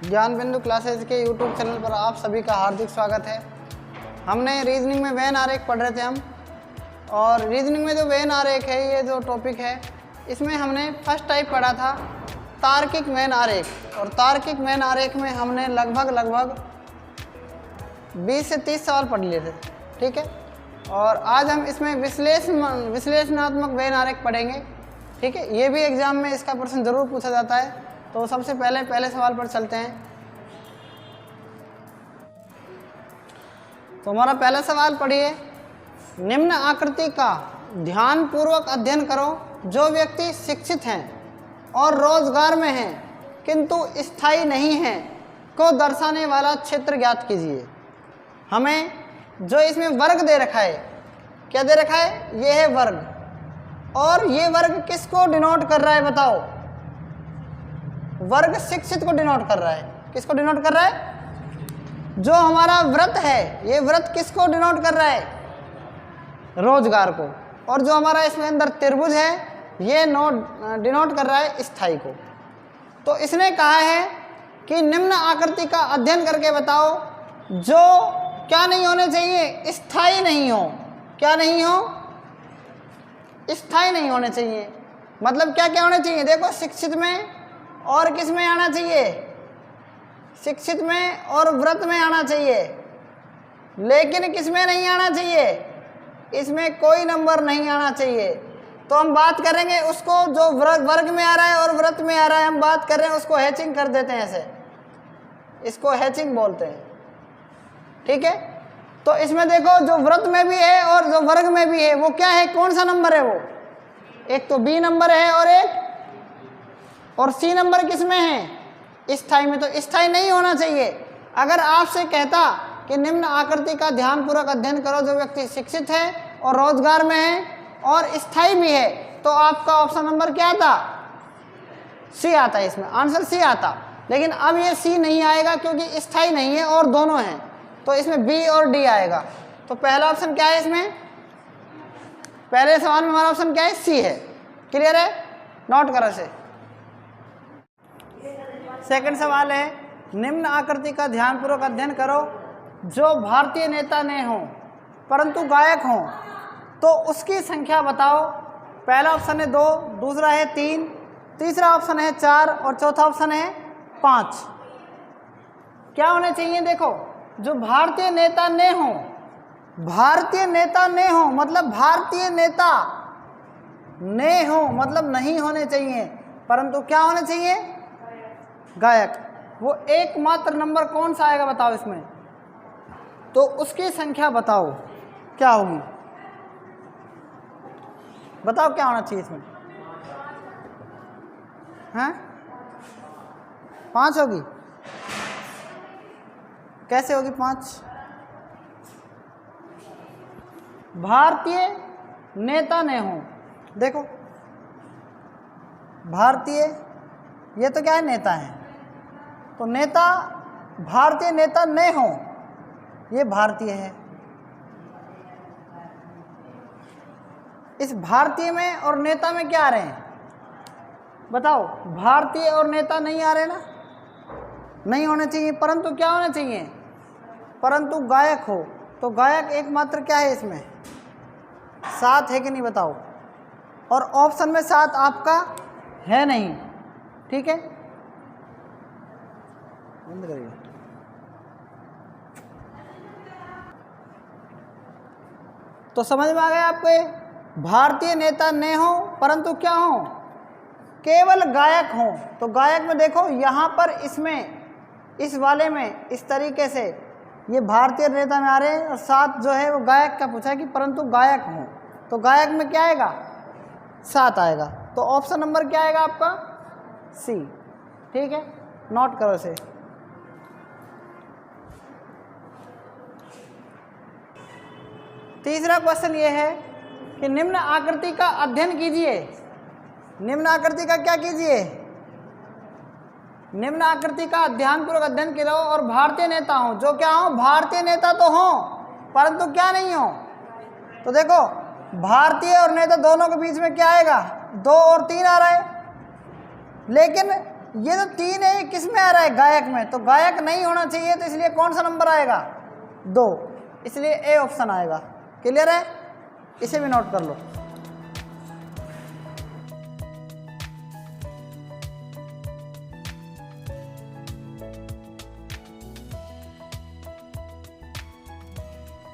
ज्ञान बिंदु क्लासेज के यूट्यूब चैनल पर आप सभी का हार्दिक स्वागत है। हमने रीजनिंग में वेन आरेख पढ़ रहे थे हम, और रीजनिंग में जो वेन आरेख है, ये जो टॉपिक है, इसमें हमने फर्स्ट टाइप पढ़ा था तार्किक वेन आरेख। और तार्किक वेन आरेख में हमने लगभग 20 से 30 सवाल पढ़ लिए थे, ठीक है। और आज हम इसमें विश्लेषणात्मक वेन आरेख पढ़ेंगे, ठीक है। ये भी एग्जाम में इसका प्रश्न जरूर पूछा जाता है। तो सबसे पहले सवाल पर चलते हैं। तो हमारा पहला सवाल पढ़िए, निम्न आकृति का ध्यानपूर्वक अध्ययन करो। जो व्यक्ति शिक्षित हैं और रोजगार में हैं किंतु स्थायी नहीं हैं को दर्शाने वाला क्षेत्र ज्ञात कीजिए। हमें जो इसमें वर्ग दे रखा है, क्या दे रखा है? ये है वर्ग। और ये वर्ग किसको डिनोट कर रहा है बताओ? वर्ग शिक्षित को डिनोट कर रहा है। किसको डिनोट कर रहा है? जो हमारा व्रत है, ये व्रत किसको डिनोट कर रहा है? रोजगार को। और जो हमारा इसमें अंदर त्रिभुज है, ये डिनोट कर रहा है स्थायी को। तो इसने कहा है कि निम्न आकृति का अध्ययन करके बताओ जो क्या नहीं होने चाहिए? स्थायी नहीं हो। क्या नहीं हो? स्थायी नहीं होने चाहिए। मतलब क्या क्या होने चाहिए? देखो, शिक्षित में और किस में आना चाहिए? शिक्षित में और व्रत में आना चाहिए। लेकिन किस में नहीं आना चाहिए? इसमें कोई नंबर नहीं आना चाहिए। तो हम बात करेंगे उसको जो वर्ग में आ रहा है और व्रत में आ रहा है, हम बात कर रहे हैं उसको हैचिंग कर देते हैं। ऐसे इसको हैचिंग बोलते हैं, ठीक है। तो इसमें देखो, जो व्रत में भी है और जो वर्ग में भी है, वो क्या है? कौन सा नंबर है वो? एक तो बी नंबर है और सी नंबर किस में है? स्थायी में। तो स्थायी नहीं होना चाहिए। अगर आपसे कहता कि निम्न आकृति का ध्यानपूर्वक अध्ययन करो, जो व्यक्ति शिक्षित है और रोजगार में है और स्थायी भी है, तो आपका ऑप्शन नंबर क्या आता? सी आता है। इसमें आंसर सी आता। लेकिन अब ये सी नहीं आएगा क्योंकि स्थायी नहीं है और दोनों हैं। तो इसमें बी और डी आएगा। तो पहला ऑप्शन क्या है? इसमें पहले सवाल में हमारा ऑप्शन क्या है? सी है। क्लियर है? नोट करो से। सेकंड सवाल है, निम्न आकृति का ध्यानपूर्वक अध्ययन करो। जो भारतीय नेता ने हो परंतु गायक हो तो उसकी संख्या बताओ। पहला ऑप्शन है 2, दूसरा है 3, तीसरा ऑप्शन है 4 और चौथा ऑप्शन है 5। क्या होने चाहिए? देखो, जो भारतीय नेता ने हो, भारतीय नेता ने हो मतलब भारतीय नेता ने हो मतलब नहीं होने चाहिए, परंतु क्या होने चाहिए? गायक। वो एकमात्र नंबर कौन सा आएगा बताओ इसमें? तो उसकी संख्या बताओ क्या होगी? बताओ क्या होना चाहिए इसमें? हैं? 5 होगी? कैसे होगी 5? भारतीय नेता ने हो। देखो, भारतीय, ये तो क्या है? नेता है। तो नेता, भारतीय नेता ने हो, ये भारतीय है। इस भारतीय में और नेता में क्या आ रहे हैं बताओ? भारतीय और नेता नहीं आ रहे ना, नहीं होने चाहिए। परंतु क्या होना चाहिए? परंतु गायक हो। तो गायक एकमात्र क्या है इसमें? 7 है कि नहीं बताओ? और ऑप्शन में 7 आपका है नहीं, ठीक है। बंद करिए। तो समझ में आ गया आपको? भारतीय नेता ने हो परंतु क्या हो? केवल गायक हो। तो गायक में देखो, यहाँ पर इसमें, इस वाले में इस तरीके से ये भारतीय नेता में आ रहे हैं और 7 जो है वो गायक का पूछा है कि परंतु गायक हो। तो गायक में क्या आएगा? 7 आएगा। तो ऑप्शन नंबर क्या आएगा आपका? सी, ठीक है। नोट करो इसे। तीसरा क्वेश्चन ये है कि निम्न आकृति का अध्ययन कीजिए। निम्न आकृति का क्या कीजिए? निम्न आकृति का ध्यानपूर्वक अध्ययन करो और भारतीय नेता हो। जो क्या हो? भारतीय नेता तो हो परंतु क्या नहीं हो? तो देखो, भारतीय और नेता दोनों के बीच में क्या आएगा? 2 और 3 आ रहा है। लेकिन ये तो 3 है, किस में आ रहा है, गायक में, तो गायक नहीं होना चाहिए, तो इसलिए कौन सा नंबर आएगा, 2, इसलिए ए ऑप्शन आएगा। क्लियर है, इसे भी नोट कर लो।